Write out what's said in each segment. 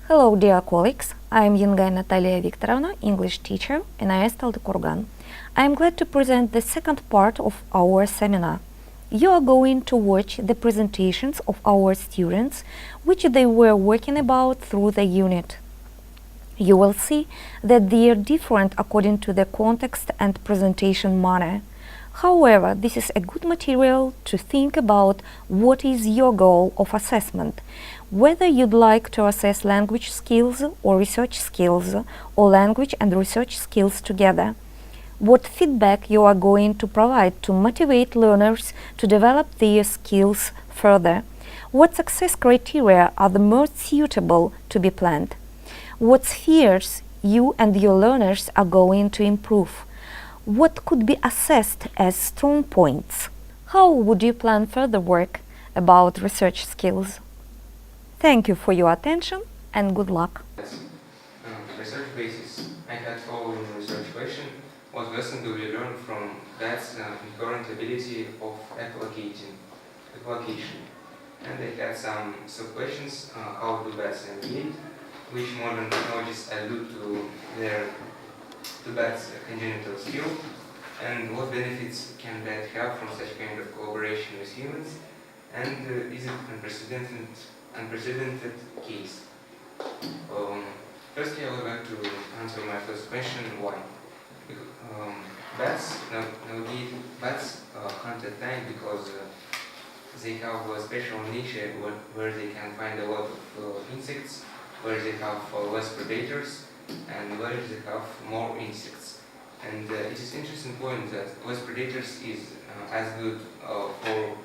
Hello, dear colleagues. I am Yengay Natalia Viktorovna, English teacher in ISTL Kurgan. I am glad to present the second part of our seminar. You are going to watch the presentations of our students, which they were working about through the unit. You will see that they are different according to the context and presentation manner. However, this is a good material to think about what is your goal of assessment, whether you'd like to assess language skills or research skills, or language and research skills together. What feedback you are going to provide to motivate learners to develop their skills further. What success criteria are the most suitable to be planned. What spheres you and your learners are going to improve. What could be assessed as strong points? How would you plan further work about research skills? Thank you for your attention and good luck. Research basis. I had following research question. What lesson do we learn from that inherent ability of application? And I had some sub-questions. How do bats navigate? Which modern technologies allude to bats' congenital skill? And what benefits can bats have from such kind of collaboration with humans? And is it unprecedented case? Firstly, I would like to answer my first question, why? Bats hunt at night because they have a special niche where they can find a lot of insects, where they have less predators, and where they have more insects. And it is interesting point that less predators is as good for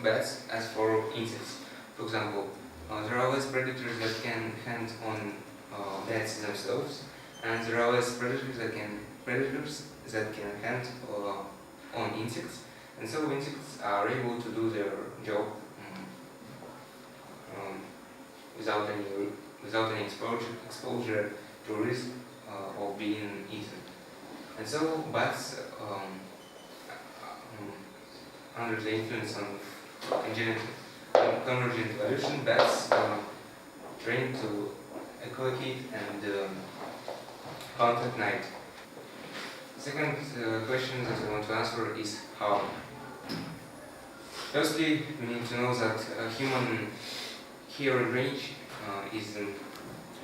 bats as for insects. For example, there are less predators that can hunt on bats themselves, and there are less predators that can hunt on insects, and so insects are able to do their job without any exposure to risk of being eaten. And so bats, under the influence of convergent evolution, bats trained to echolocate and hunt at night. Second question that I want to answer is how. Firstly, we need to know that human hearing range is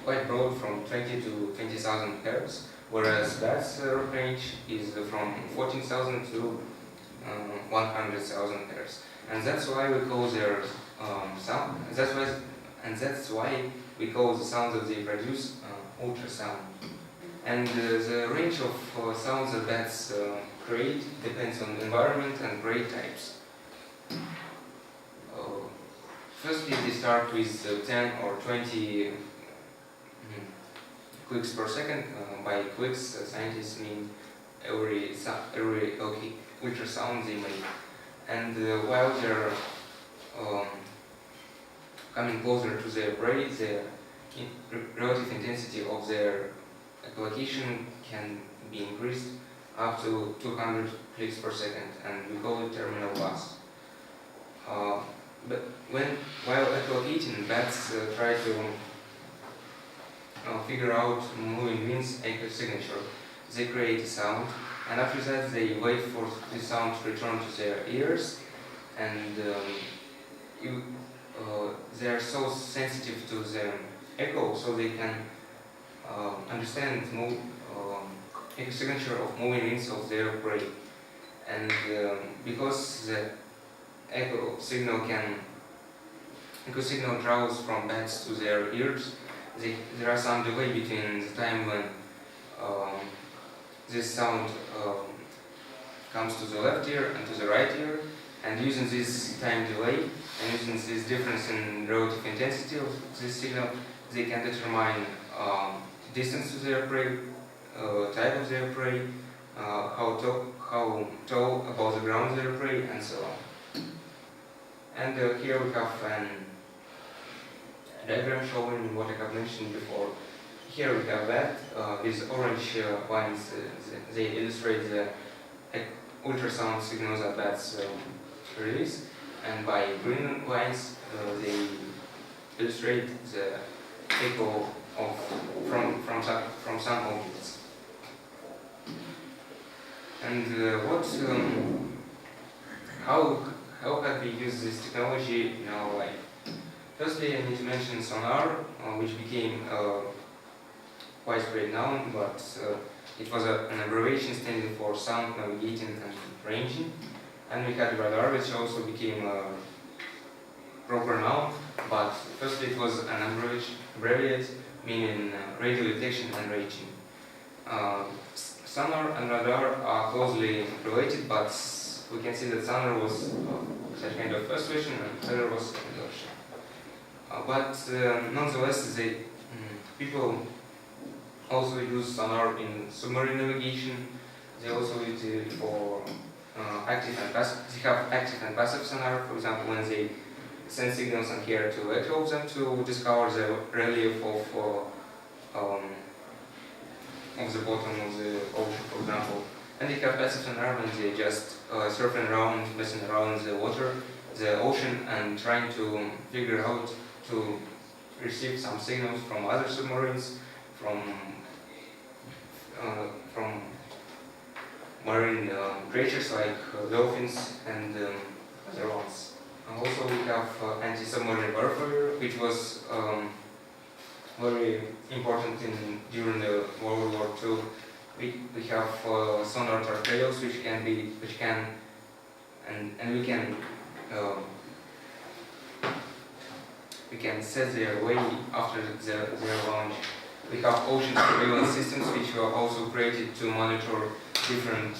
quite broad, from 20 to 20,000 hertz, whereas bats' range is from 14,000 to 100,000 hertz, and that's why we call their sound. That's why we call the sounds that they produce ultrasound. And the range of sounds that bats create depends on environment and prey types. Firstly, they start with 10 or 20 clicks per second. By clicks, scientists mean every ultrasound they make. And while they're coming closer to their prey, the relative intensity of their echolocation can be increased up to 200 clicks per second, and we call it terminal buzz. But while echolocating, bats try to figure out moving wings echo signature. They create a sound, and after that they wait for the sound to return to their ears, and they are so sensitive to the echo, so they can understand echo signature of moving wings of their prey. And because the echo signal travels from bats to their ears, there are some delay between the time when this sound comes to the left ear and to the right ear, and using this time delay and using this difference in relative intensity of this signal, they can determine distance to their prey, type of their prey, how tall above the ground their prey, and so on. And here we have a diagram showing what I have mentioned before. Here we have that with orange lines. They illustrate the ultrasound signals that bats release, and by green lines they illustrate the echo from some objects. And how can we use this technology in our life? Firstly, I need to mention sonar, which became widespread now, but it was an abbreviation standing for sound navigating and ranging. And we had radar, which also became a proper noun, but firstly it was an abbreviate meaning radio detection and ranging. Sonar and radar are closely related, but we can see that sonar was such kind of first version and radar was second version. But nonetheless, people also use sonar in submarine navigation. They also use it for active and passive. They have active and passive sonar. For example, when they send signals on here to let help them to discover the relief of the bottom of the ocean, for example. And they have passive sonar when they just surfing around, messing around the water, the ocean, and trying to figure out to receive some signals from other submarines, from marine creatures like dolphins and other ones. Also, we have anti-submarine warfare, which was very important during the World War II. We have sonar torpedoes, we can set their way after their launch. We have ocean surveillance systems, which were also created to monitor different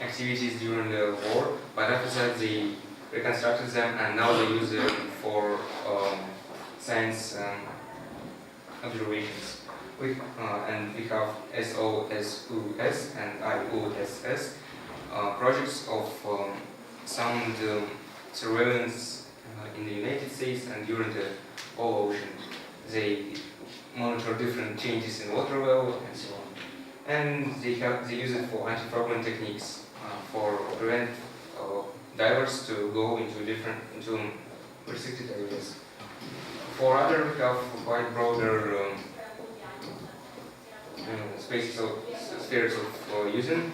activities during the war, but after that they reconstructed them and now they use them for science observations. And we have SOSUS and IOSS projects of sound surveillance in the United States and during the whole ocean. They monitor different changes in water level and so on. And they use it for anti-fragment techniques for prevent divers to go into restricted areas. For other, we have quite broader spheres of using.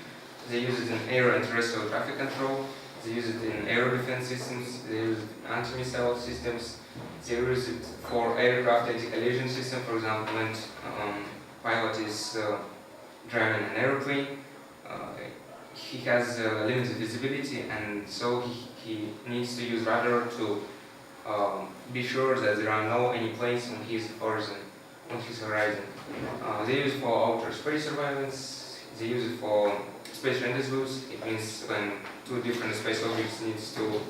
They use it in air and terrestrial traffic control. They use it in air defense systems. They use it in anti-missile systems. They use it for aircraft anti-collision system. For example, when pilot is driving an airplane, he has limited visibility, and so he needs to use radar to be sure that there are no any planes on his horizon. They use it for outer space surveillance. They use it for space rendezvous. It means when two different space objects needs to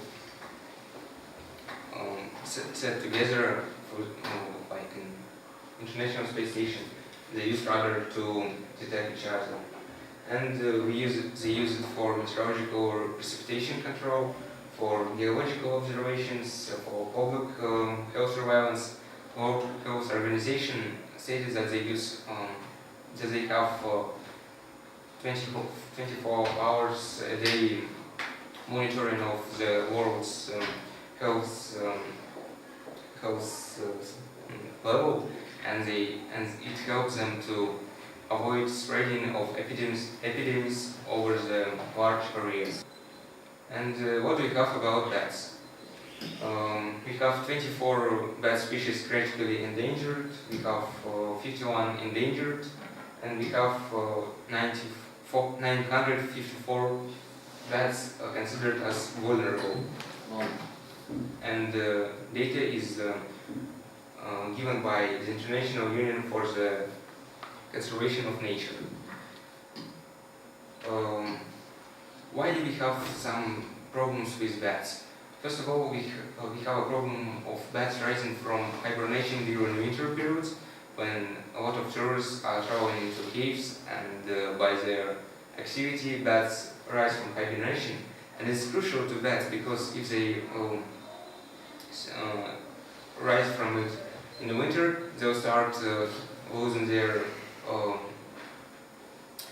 set together, for, like an International Space Station. They use radar to detect each other. And they use it for meteorological or precipitation control, for geological observations, for public health surveillance. World Health Organization stated that they use that they have 24 hours a day monitoring of the world's health level, and it helps them to avoid spreading of epidemics over the large areas. And what do we have about bats? We have 24 bat species critically endangered, we have 51 endangered, and we have 954 bats considered as vulnerable. And data is given by the International Union for the Conservation of Nature. Why do we have some problems with bats? First of all, we have a problem of bats rising from hibernation during winter periods, when a lot of tourists are traveling into caves, and by their activity, bats rise from hibernation. And it's crucial to bats because if they rise from it in the winter, they'll start losing their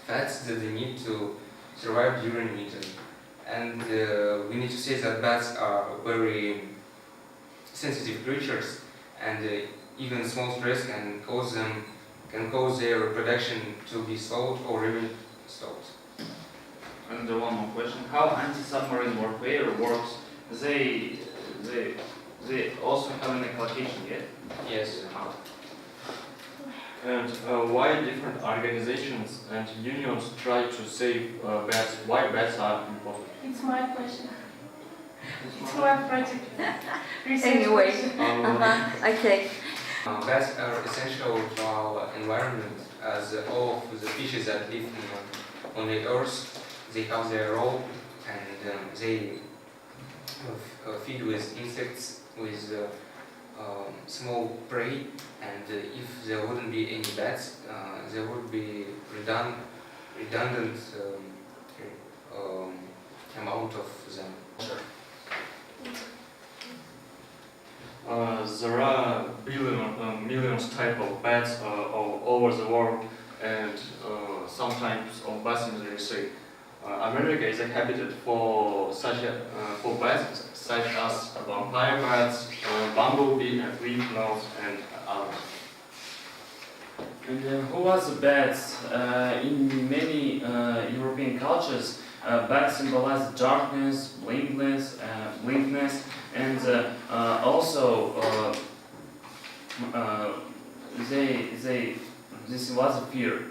fats that they need to survive during winter. And we need to say that bats are very sensitive creatures, and even small stress can cause their reproduction to be slowed or even stopped. And one more question: how anti-submarine warfare works? They also have an ecolocation, yeah? Yes. How? And why different organizations and unions try to save bats? Why bats are important? It's my question. It's my project. Research Anyway. question. Okay. Bats are essential to our environment, as all of the species that live on the earth, they have their role, and they feed with insects, with small prey, and if there wouldn't be any bats, there would be redundant amount of them. There are millions type of bats all over the world, and some types of bats in the USA. America is a habitat for for bats such as vampire bats, bumblebee, and leaf moths, and others. And who was the bats? In many European cultures, bats symbolize darkness, blinkness, and also this was a fear.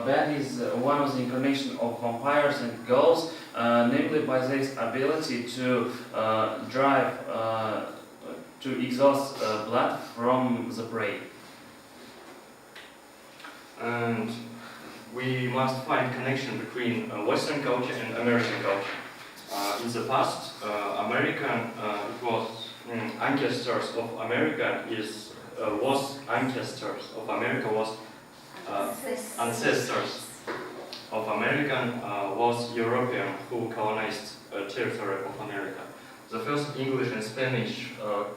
Bat is one of the incarnation of vampires and ghouls, namely by their ability to exhaust blood from the prey. And we must find connection between Western culture and American culture. In the past, ancestors of America was European who colonized territory of America. The first English and Spanish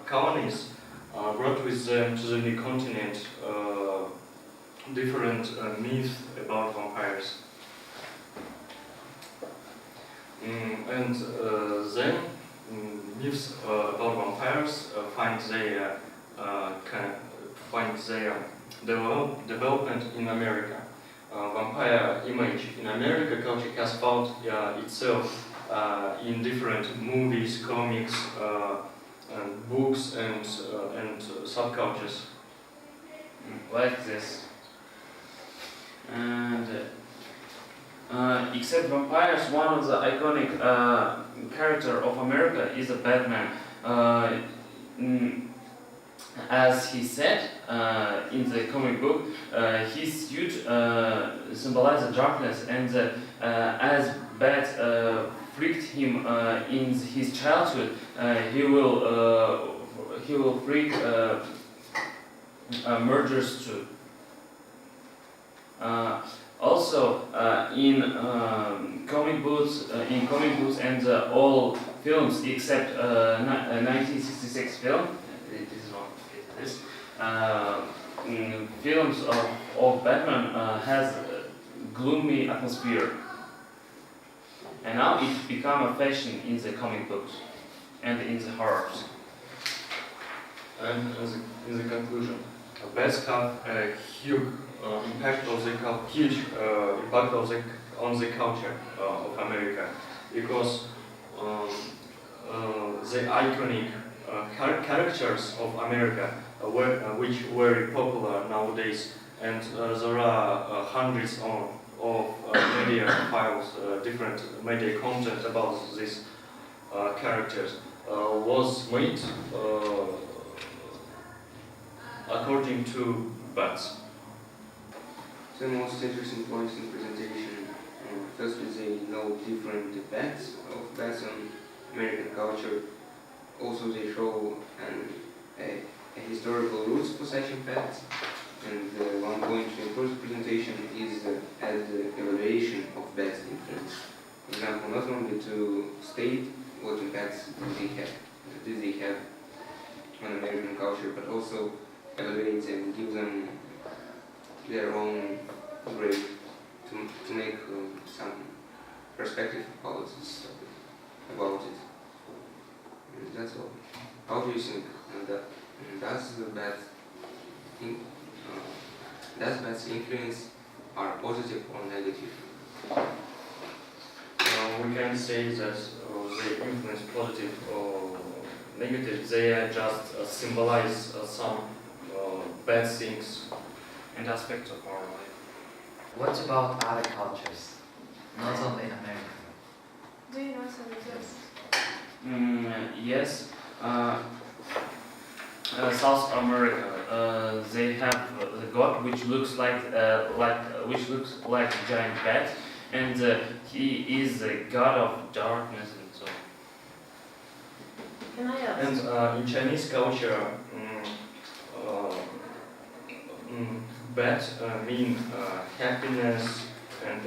colonies brought with them to the new continent different myths about vampires. Then myths about vampires find their development in America. Vampire image in America culture has found itself in different movies, comics, and books, and subcultures. Like this. And except vampires, one of the iconic character of America is a Batman. As he said in the comic book, his suit symbolizes darkness, and as Bat freaked him in his childhood, he will freak murderers too. Also, in comic books and all films except 1966 film, films of Batman has gloomy atmosphere, and now it become a fashion in the comic books and in the horrors. And in the conclusion, bats have a huge impact on the culture of America, because the iconic characters of America which were very popular nowadays, and there are hundreds of media files, different media content about these characters was made according to bats. The most interesting points in presentation, firstly, they know different effects of bats on American culture. Also, they show a historical roots for such effects. And one point to improve the presentation is as the evaluation of bats' influence. For example, not only to state what impacts did they have on American culture, but also evaluate them, give them their own grade to make some perspective about it. And that's all. how do you think that does the bad in, does bad influence are positive or negative? We can say that they influence positive or negative. They just symbolize some bad things And aspects of our life. What about other cultures? Not only in America. Do you know some results? Yes. South America, they have the god which looks like a giant bat, and he is the god of darkness and so. Can I ask? And in Chinese culture, bat mean happiness and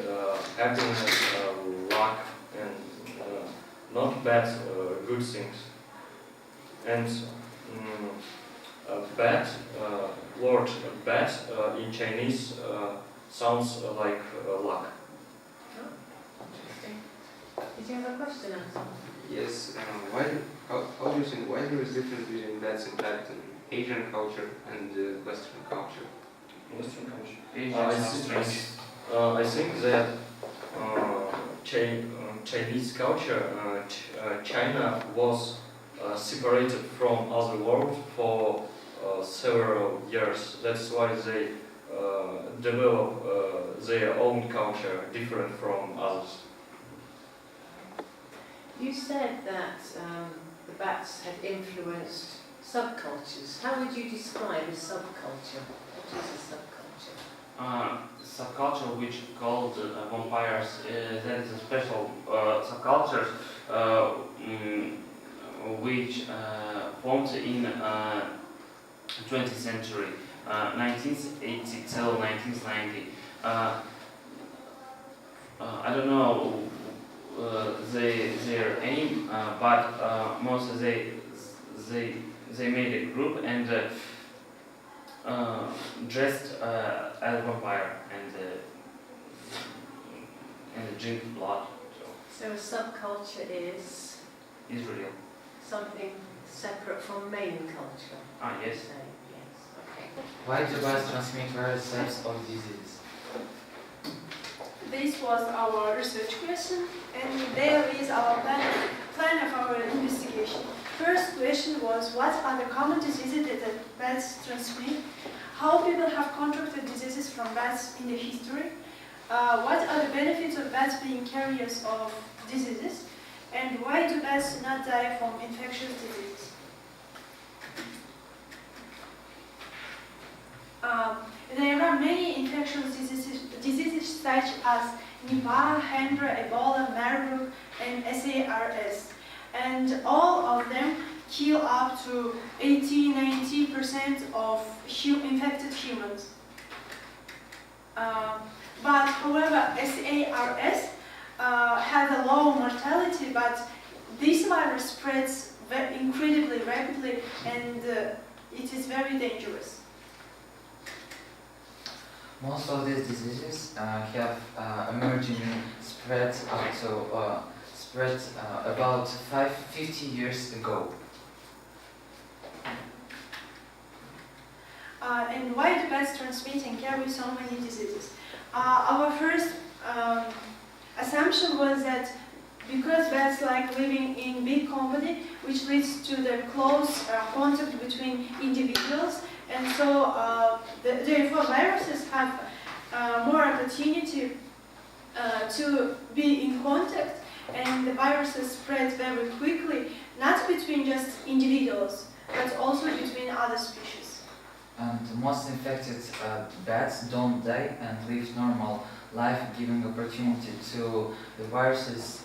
luck and not bad good things. And bat, word bat in Chinese sounds like luck. Interesting. Did you have a question, Anton? Yes. How do you think why there is difference between bats in fact in Asian culture and Western culture? Western culture. Asians I think that Chinese culture, China was separated from other world for several years. That's why they develop their own culture different from others. You said that the bats had influenced subcultures. How would you describe a subculture? What is a subculture? Subculture which called vampires, that is a special subculture which formed in 20th century, 1980 till 1990. I don't know their aim, but most they made a group and dressed as a vampire and drink blood. So a subculture is Israel. something separate from main culture. Yes. Say, yes. Okay. Why do bats transmit various types of diseases? This was our research question, and there is our plan of our investigation. First question was, what are the common diseases that bats transmit? How people have contracted diseases from bats in the history? What are the benefits of bats being carriers of diseases? And why do bats not die from infectious diseases? There are many infectious diseases such as Nipah, Hendra, Ebola, Marburg, and SARS. And all of them kill up to 80–90% of infected humans. But however, SARS has a low mortality, but this virus spreads incredibly rapidly, and it is very dangerous. Most of these diseases have emerging spread about 50 years ago. And why do bats transmit and carry so many diseases? Our first assumption was that because bats like living in big company, which leads to the close contact between individuals, and so therefore viruses have more opportunity to be in contact, and the viruses spread very quickly, not between just individuals, but also between other species. And most infected bats don't die and live normal life, giving opportunity to the viruses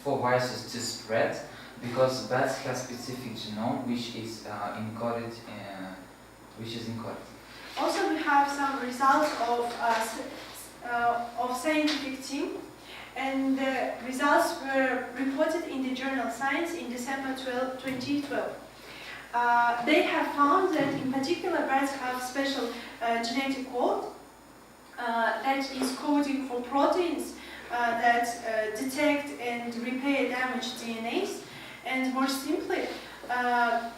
for viruses to spread, because bats have specific genome which is encoded. Also, we have some results of scientific team, and the results were reported in the journal Science in December 2012. They have found that in particular bats have special genetic code that is coding for proteins that detect and repair damaged DNAs, and more simply,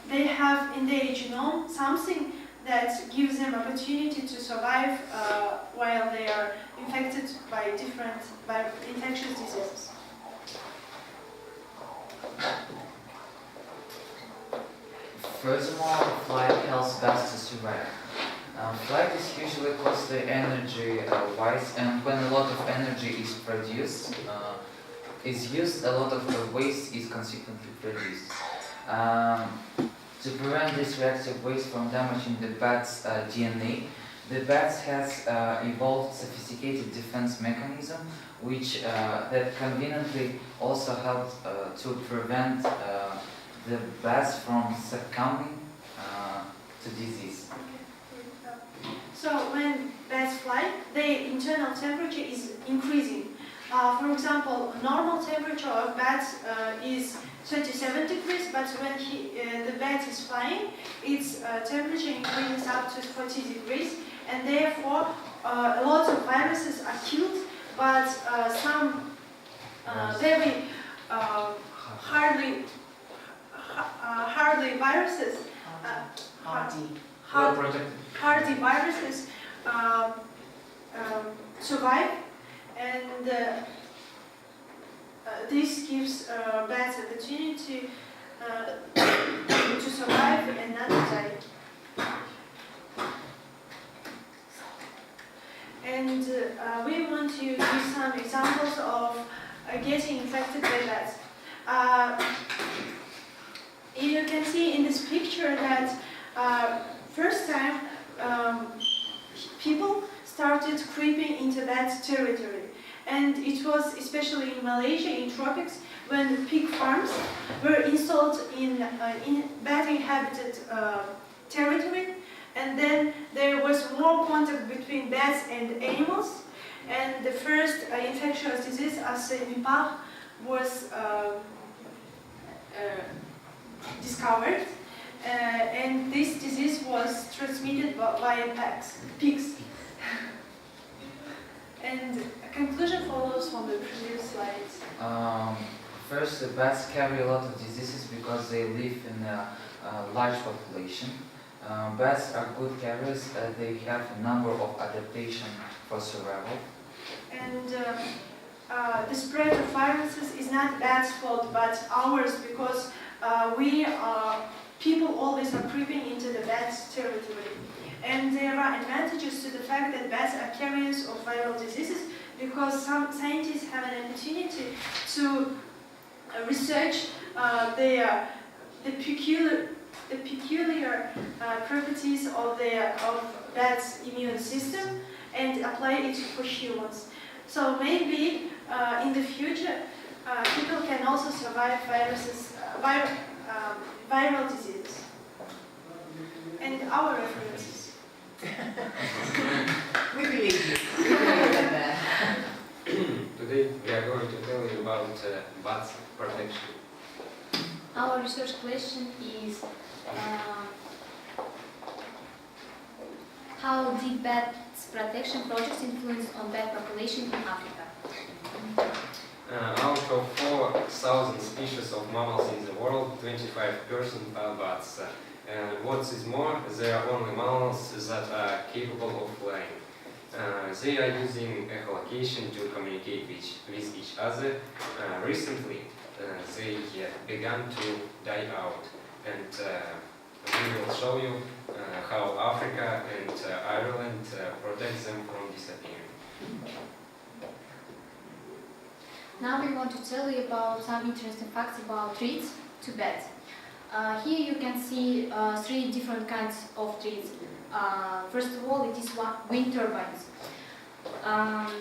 they have in their genome something that gives them opportunity to survive while they are infected by different infectious diseases. Furthermore, flight helps bats to survive. Flight is usually costly energy-wise, and when a lot of energy is produced, is used, a lot of waste is consequently produced. To prevent this reactive waste from damaging the bat's DNA, the bats has evolved sophisticated defense mechanism, which that conveniently also helps to prevent the bats from succumbing to disease. So when bats fly, their internal temperature is increasing. For example, normal temperature of bats is 37 degrees, but when the bat is flying, its temperature increases up to 40 degrees, and therefore a lot of viruses are killed, but some very hardy viruses, hardy viruses survive, and this gives bats opportunity to survive and not die. And we want to give some examples of getting infected by bats. You can see in this picture that first time people started creeping into bats' territory. And it was especially in Malaysia, in tropics, when the pig farms were installed in bat-inhabited territory. And then there was more contact between bats and animals. And the first infectious disease, as Vipar, was discovered. And this disease was transmitted by pigs. And a conclusion follows from the previous slides. First, the bats carry a lot of diseases because they live in a large population. Bats are good carriers. They have a number of adaptations for survival. And the spread of viruses is not bats' fault, but ours, because people always are creeping into the bats' territory. And there are advantages to the fact that bats are carriers of viral diseases, because some scientists have an opportunity to research the peculiar properties of bats' immune system and apply it for humans. So maybe in the future, people can also survive viral diseases. And our references. We believe you. We believe that. Today we are going to tell you about bats protection. Our research question is how did bats protection projects influence on bat population in Africa? Out of 4,000 species of mammals in the world, 25% are bats. And what is more, they are only mammals that are capable of flying. They are using echolocation to communicate with each other. Recently, they began to die out, and we will show you how Africa and Ireland protect them from disappearing. Now we want to tell you about some interesting facts about trees to bats. Here you can see 3 different kinds of trees. First of all, it is wind turbines.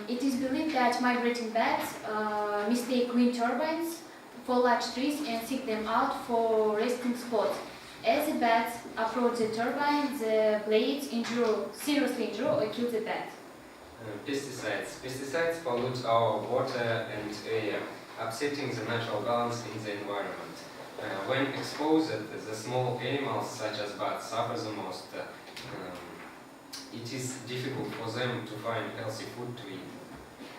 It is believed that migrating bats mistake wind turbines for large trees and seek them out for resting spots. As the bats approach the turbine, the blades seriously injure or kill the bat. Pesticides. Pesticides pollute our water and air, upsetting the natural balance in the environment. When exposed, the small animals such as bats suffer the most. It is difficult for them to find healthy food to eat.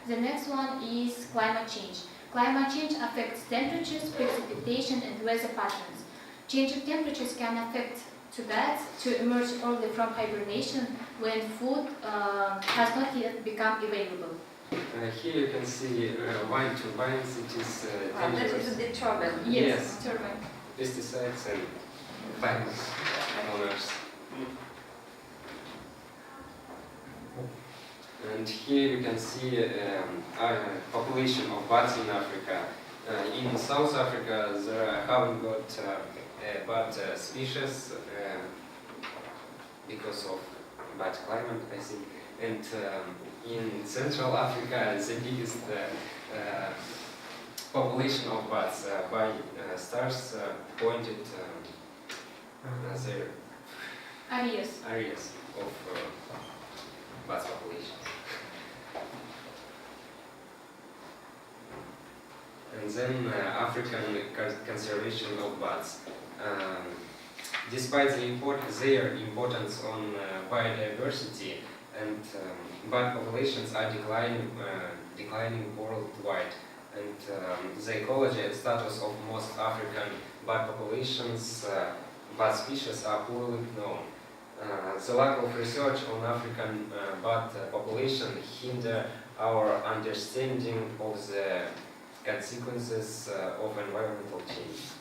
The next one is climate change. Climate change affects temperatures, precipitation and weather patterns. Changing temperatures can affect to bats to emerge early from hibernation when food has not yet become available. Here you can see wine turbines. It is That is dangerous. a deterrent. Yes. Turbine. Pesticides and virus on Earth. And here you can see population of bats in Africa. In South Africa, there haven't got bat species because of bad climate, I think. And in Central Africa, the biggest population of bats by stars pointed their areas of bats population. And then African conservation of bats. Despite their importance on biodiversity, and bat populations are declining worldwide. And the ecology and status of most African bat populations, bat species are poorly known. The lack of research on African bat population hinder our understanding of the consequences of environmental change.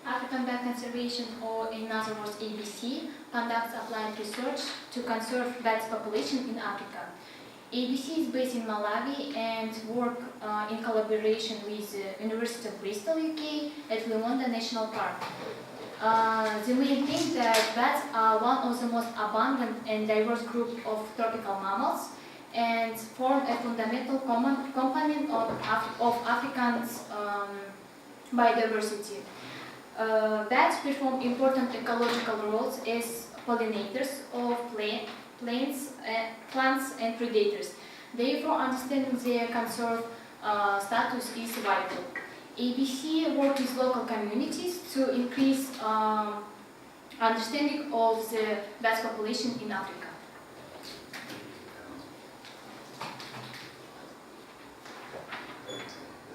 African Bat Conservation, or in other words ABC, conducts applied research to conserve bats population in Africa. ABC is based in Malawi and work in collaboration with the University of Bristol, UK at Lemonda National Park. The main thing that bats are one of the most abundant and diverse group of tropical mammals and form a fundamental component of Africans' biodiversity. Bats perform important ecological roles as pollinators of plants and predators. Therefore, understanding their conserved status is vital. ABC works with local communities to increase understanding of the bat population in Africa.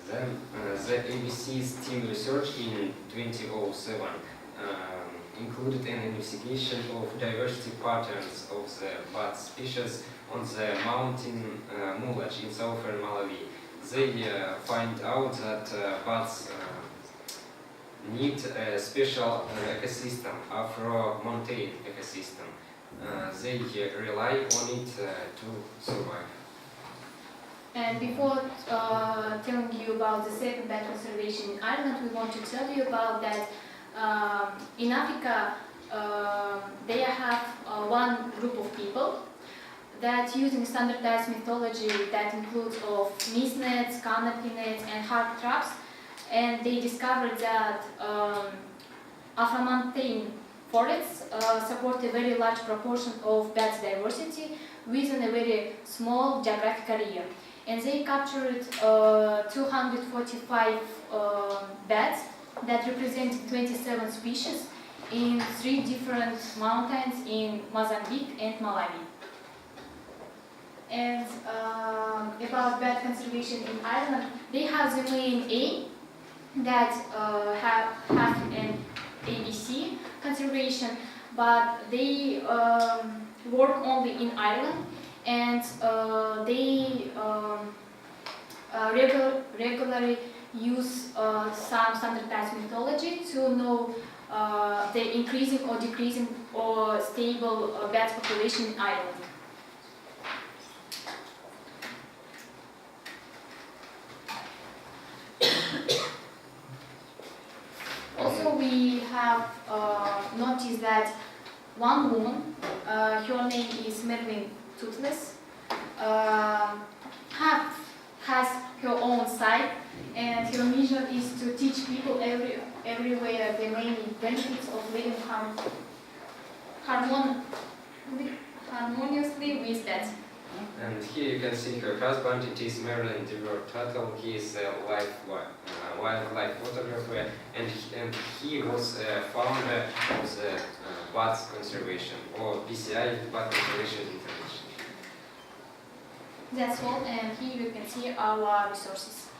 Then the ABC's team research in 2007 included an investigation of diversity patterns of the bat species on the mountain mulach in southern Malawi. They find out that bats need a special ecosystem, Afro-montane ecosystem. They rely on it to survive. And before telling you about the second bat conservation in Ireland, we want to tell you about that in Africa they have one group of people that using standardized methodology that includes of mist nets, canopy nets and hard traps, and they discovered that Afro-montane forests support a very large proportion of bats diversity within a very small geographic area. And they captured 245 bats that represent 27 species in 3 different mountains in Mozambique and Malawi. And about bat conservation in Ireland, they have the main aim that have an ABC conservation, but they work only in Ireland, and they regularly use some standardized methodology to know the increasing or decreasing or stable bat population in Ireland. Also, we have noticed that one woman, her name is Merlin Toothless, has her own site, and her mission is to teach people everywhere the main benefits of living harmoniously with that. And here you can see her husband. It is Marilyn DeVore Tuttle. He is a wildlife photographer, and he was founder of the Bats Conservation, or BCI, Bat Conservation International. That's all, and here you can see our resources.